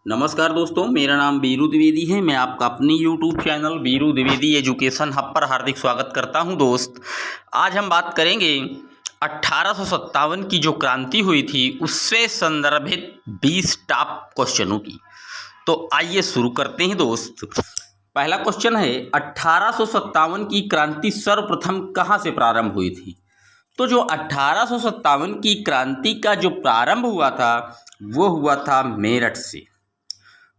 नमस्कार दोस्तों, मेरा नाम बीरू द्विवेदी है। मैं आपका अपनी YouTube channel Biru Dwivedi education hub पर हार्दिक स्वागत करता हूं। दोस्त, आज हम बात करेंगे 1857 की जो क्रांति हुई थी उससे संदर्भित 20 टॉप क्वेश्चनों की। तो आइए शुरू करते हैं दोस्त। पहला क्वेश्चन है 1857 की क्रांति सर्वप्रथम कहाँ से प्रारंभ हुई थी? तो जो 1857 की क्रांति का जो प्रारंभ हुआ था वो हुआ था मेरठ से।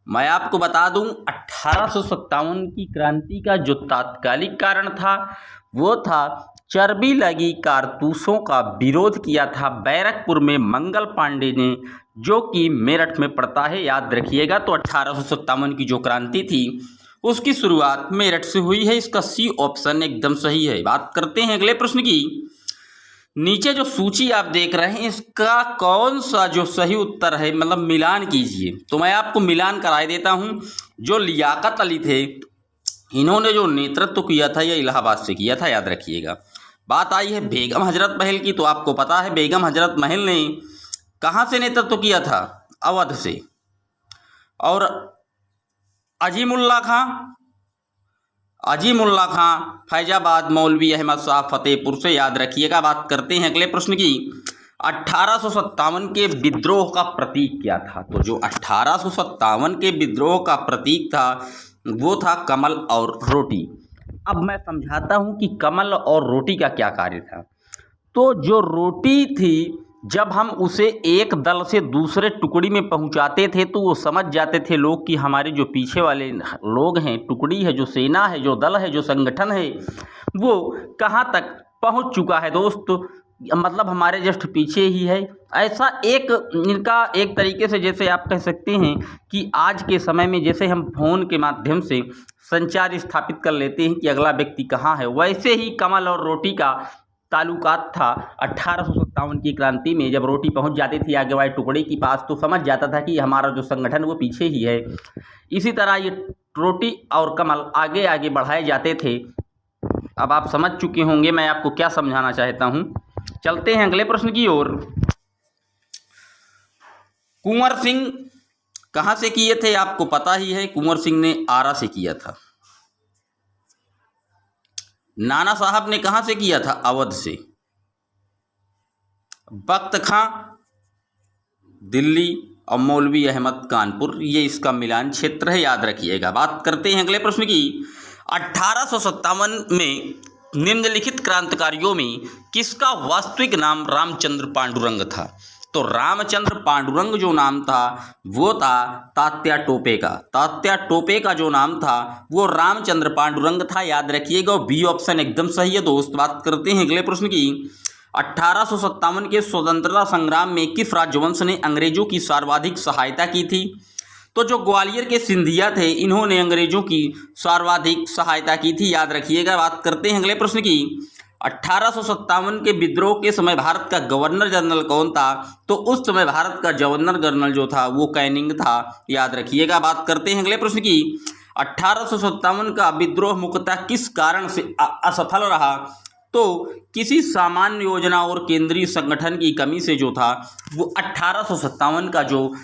मैं आपको बता दूं 1857 की क्रांति का जो तात्कालिक कारण था वो था चर्बी लगी कारतूसों का विरोध किया था बैरकपुर में मंगल पांडे ने, जो कि मेरठ में पड़ता है, याद रखिएगा। तो 1857 की जो क्रांति थी उसकी शुरुआत मेरठ से हुई है। इसका सी ऑप्शन एकदम सही है। बात करते हैं अगले प्रश्न की। नीचे जो सूची आप देख रहे हैं इसका कौन सा जो सही उत्तर है, मतलब मिलान कीजिए। तो मैं आपको मिलान कराए देता हूं। जो लियाकत अली थे इन्होंने जो नेतृत्व किया था यह इलाहाबाद से किया था, याद रखिएगा। बात आई है बेगम हजरत महल की। तो आपको पता है बेगम हजरत महल ने कहाँ से नेतृत्व किया था? अवध से। और अजीमुल्ला खां फैजाबाद, मौलवी अहमद शाह फतेहपुर से, याद रखिएगा। बात करते हैं अगले प्रश्न की। 1857 के विद्रोह का प्रतीक क्या था? तो जो 1857 के विद्रोह का प्रतीक था वो था कमल और रोटी। अब मैं समझाता हूं कि कमल और रोटी का क्या कार्य था। तो जो रोटी थी, जब हम उसे एक दल से दूसरे टुकड़ी में पहुंचाते थे तो वो समझ जाते थे लोग कि हमारे जो पीछे वाले लोग हैं, टुकड़ी है, जो सेना है, जो दल है, जो संगठन है, वो कहाँ तक पहुंच चुका है दोस्त, मतलब हमारे जस्ट पीछे ही है। ऐसा एक इनका एक तरीके से, जैसे आप कह सकते हैं कि आज के समय में जैसे हम फ़ोन के माध्यम से संचार स्थापित कर लेते हैं कि अगला व्यक्ति कहाँ है, वैसे ही कमल और रोटी का ताल्लुकात था। 1857 की क्रांति में जब रोटी पहुंच जाती थी आगे वाले टुकड़े के पास तो समझ जाता था कि हमारा जो संगठन वो पीछे ही है। इसी तरह ये रोटी और कमल आगे आगे बढ़ाए जाते थे। अब आप समझ चुके होंगे मैं आपको क्या समझाना चाहता हूं। चलते हैं अगले प्रश्न की ओर। कुंवर सिंह कहाँ से किए थे? आपको पता ही है, कुंवर सिंह ने आरा से किया था। नाना साहब ने कहाँ से किया था? अवध से। बख्त खां दिल्ली और मौलवी अहमद कानपुर, ये इसका मिलान क्षेत्र है, याद रखिएगा। बात करते हैं अगले प्रश्न की। 1857 में निम्नलिखित क्रांतिकारियों में किसका वास्तविक नाम रामचंद्र पांडुरंग था? तो रामचंद्र पांडुरंग जो नाम था वो था तात्या टोपे का। तात्या टोपे का जो नाम था वो रामचंद्र पांडुरंग था, याद रखिएगा। बी ऑप्शन एकदम सही है दोस्त। बात करते हैं अगले प्रश्न की। 1857 के स्वतंत्रता संग्राम में किस राजवंश ने अंग्रेजों की सर्वाधिक सहायता की थी? तो जो ग्वालियर के सिंधिया थे इन्होंने अंग्रेजों की सर्वाधिक सहायता की थी, याद रखिएगा। बात करते हैं अगले प्रश्न की। 1857 के विद्रोह के समय भारत का गवर्नर जनरल कौन था? तो उस समय भारत का गवर्नर जनरल जो था वो कैनिंग था, याद रखिएगा। बात करते हैं अगले प्रश्न की। 1857 का विद्रोह मुख्यतः किस कारण से असफल रहा? तो किसी सामान्य योजना और केंद्रीय संगठन की कमी से जो था वो 1857 का जो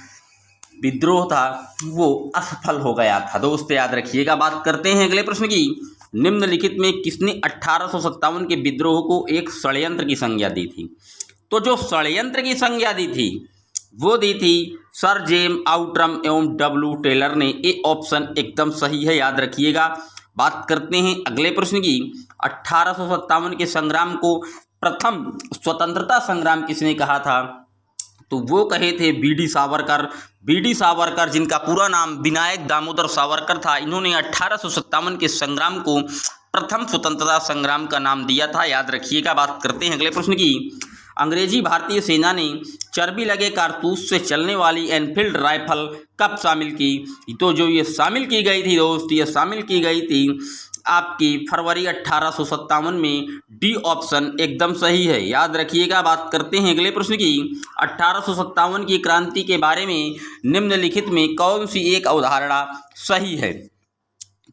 विद्रोह था वो असफल हो गया था दोस्त, याद रखिएगा। बात करते हैं अगले प्रश्न की। निम्नलिखित में किसने 1857 के विद्रोह को एक षड्यंत्र की संज्ञा दी थी? तो जो षड्यंत्र की संज्ञा दी थी वो दी थी सर जेम्स आउट्रम एवं डब्ल्यू टेलर ने। ए ऑप्शन एकदम सही है, याद रखिएगा। बात करते हैं अगले प्रश्न की। 1857 के संग्राम को प्रथम स्वतंत्रता संग्राम किसने कहा था? तो वो कहे थे बीडी सावरकर। बीडी सावरकर, जिनका पूरा नाम विनायक दामोदर सावरकर था, इन्होंने 1857 के संग्राम को प्रथम स्वतंत्रता संग्राम का नाम दिया था, याद रखिएगा। बात करते हैं अगले प्रश्न की। अंग्रेजी भारतीय सेना ने चर्बी लगे कारतूस से चलने वाली एनफील्ड राइफल कब शामिल की? तो जो ये शामिल की गई थी दोस्त, ये शामिल की गई थी आपकी फरवरी 1857 में। डी ऑप्शन एकदम सही है, याद रखिएगा। बात करते हैं अगले प्रश्न की। 1857 की क्रांति के बारे में निम्नलिखित में कौन सी एक अवधारणा सही है?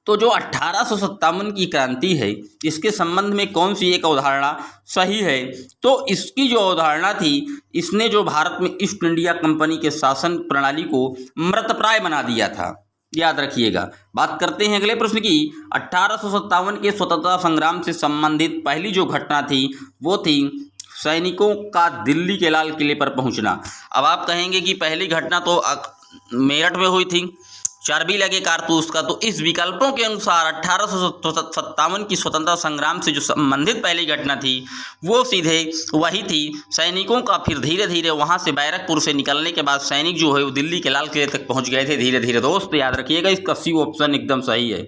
तो जो 1857 की क्रांति है, इसके संबंध में कौन सी एक अवधारणा सही है? तो इसकी जो अवधारणा थी, इसने जो भारत में ईस्ट इंडिया कंपनी के शासन प्रणाली को मृतप्राय बना दिया था, याद रखिएगा। बात करते हैं अगले प्रश्न की। 1857 के स्वतंत्रता संग्राम से संबंधित पहली जो घटना थी वो थी सैनिकों का दिल्ली के लाल किले पर पहुंचना। अब आप कहेंगे कि पहली घटना तो मेरठ में हुई थी, चर्बी लगे कारतूस का, तो इस विकल्पों के अनुसार 1857 की स्वतंत्रता संग्राम से जो संबंधित पहली घटना थी वो सीधे वही थी सैनिकों का। फिर धीरे धीरे वहां से बैरकपुर से निकलने के बाद सैनिक जो है वो दिल्ली के लाल किले तक पहुंच गए थे धीरे धीरे। दोस्त याद रखिएगा, इसका सी ऑप्शन एकदम सही है।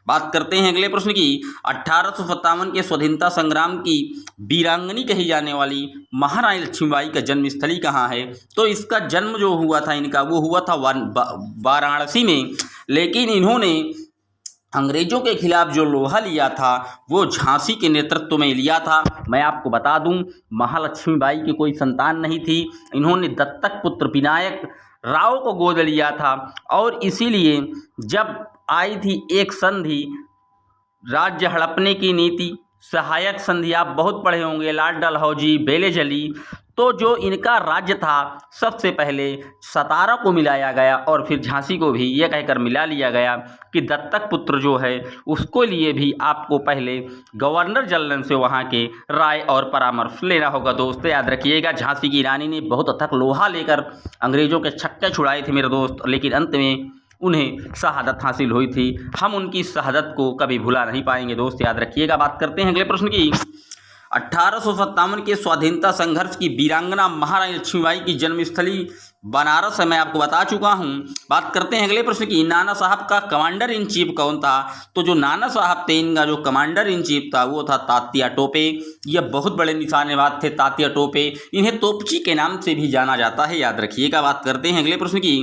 बात करते हैं अगले प्रश्न की। 1857 के स्वाधीनता संग्राम की वीरांगनी कही जाने वाली महारानी लक्ष्मीबाई का जन्मस्थली कहाँ है? तो इसका जन्म जो हुआ था इनका वो हुआ था वाराणसी में, लेकिन इन्होंने अंग्रेजों के खिलाफ जो लोहा लिया था वो झांसी के नेतृत्व में लिया था। मैं आपको बता दूं, महालक्ष्मीबाई की कोई संतान नहीं थी, इन्होंने दत्तक पुत्र विनायक राव को गोद लिया था और इसीलिए जब आई थी एक संधि, राज्य हड़पने की नीति, सहायक संधि, आप बहुत पढ़े होंगे, लॉर्ड डलहौजी, बेलेजली, तो जो इनका राज्य था सबसे पहले सतारा को मिलाया गया और फिर झांसी को भी ये कहकर मिला लिया गया कि दत्तक पुत्र जो है उसको लिए भी आपको पहले गवर्नर जनरल से वहाँ के राय और परामर्श लेना होगा। दोस्तों याद रखिएगा, झांसी की रानी ने बहुत अथक लोहा लेकर अंग्रेजों के छक्के छुड़ाए थे मेरे दोस्त, लेकिन अंत में उन्हें शहादत हासिल हुई थी। हम उनकी शहादत को कभी भुला नहीं पाएंगे दोस्त, याद रखिएगा। बात करते हैं अगले प्रश्न की। 1857 के स्वाधीनता संघर्ष की वीरांगना महारानी लक्ष्मीबाई की जन्मस्थली बनारस है, मैं आपको बता चुका हूं। बात करते हैं अगले प्रश्न की। नाना साहब का कमांडर इन चीफ कौन था? तो जो नाना साहब थे इनका जो कमांडर इन चीफ था वो था तात्या टोपे। ये बहुत बड़े निशानेबाज थे तात्या टोपे, इन्हें तोपची के नाम से भी जाना जाता है, याद रखिएगा। बात करते हैं अगले प्रश्न की।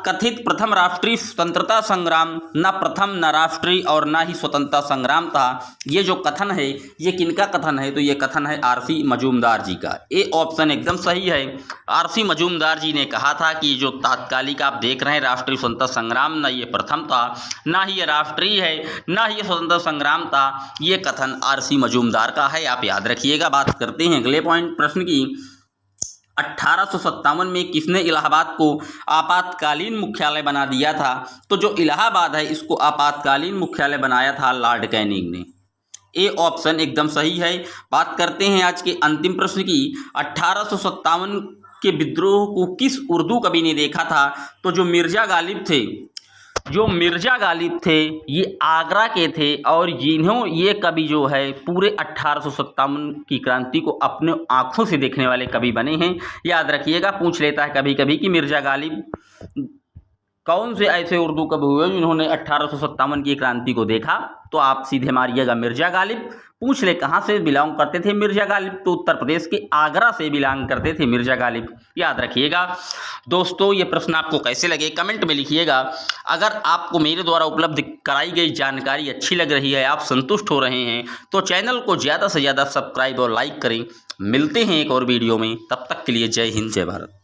कथित प्रथम राष्ट्रीय स्वतंत्रता संग्राम न प्रथम न राष्ट्रीय और न ही स्वतंत्रता संग्राम था, ये जो कथन है ये किनका कथन है? तो ये कथन है आरसी मजूमदार जी का। ए ऑप्शन एकदम सही है। आरसी मजूमदार जी ने कहा था कि जो तात्कालिक आप देख रहे हैं राष्ट्रीय स्वतंत्रता संग्राम, न ये प्रथम था, ना ही ये राष्ट्रीय है, ना ही ये स्वतंत्रता संग्राम था, ये कथन आरसी मजूमदार का है, आप याद रखिएगा। बात करते हैं अगले पॉइंट प्रश्न की। 1857 में किसने इलाहाबाद को आपातकालीन मुख्यालय बना दिया था? तो जो इलाहाबाद है इसको आपातकालीन मुख्यालय बनाया था लॉर्ड कैनिंग ने। ए ऑप्शन एकदम सही है। बात करते हैं आज के अंतिम प्रश्न की। 1857 के विद्रोह को किस उर्दू कवि ने देखा था? तो जो मिर्जा गालिब थे ये आगरा के थे और जिन्हों ये कवि जो है पूरे 1857 की क्रांति को अपने आँखों से देखने वाले कवि बने हैं, याद रखिएगा। पूछ लेता है कभी कभी कि मिर्जा गालिब कौन से ऐसे उर्दू कवि हुए जिन्होंने 1857 की क्रांति को देखा? तो आप सीधे मारिएगा मिर्जा गालिब। पूछ ले कहाँ से बिलोंग करते थे मिर्जा गालिब? तो उत्तर प्रदेश के आगरा से बिलोंग करते थे मिर्जा गालिब, याद रखिएगा। दोस्तों ये प्रश्न आपको कैसे लगे कमेंट में लिखिएगा। अगर आपको मेरे द्वारा उपलब्ध कराई गई जानकारी अच्छी लग रही है, आप संतुष्ट हो रहे हैं, तो चैनल को ज़्यादा से ज़्यादा सब्सक्राइब और लाइक करें। मिलते हैं एक और वीडियो में, तब तक के लिए जय हिंद जय भारत।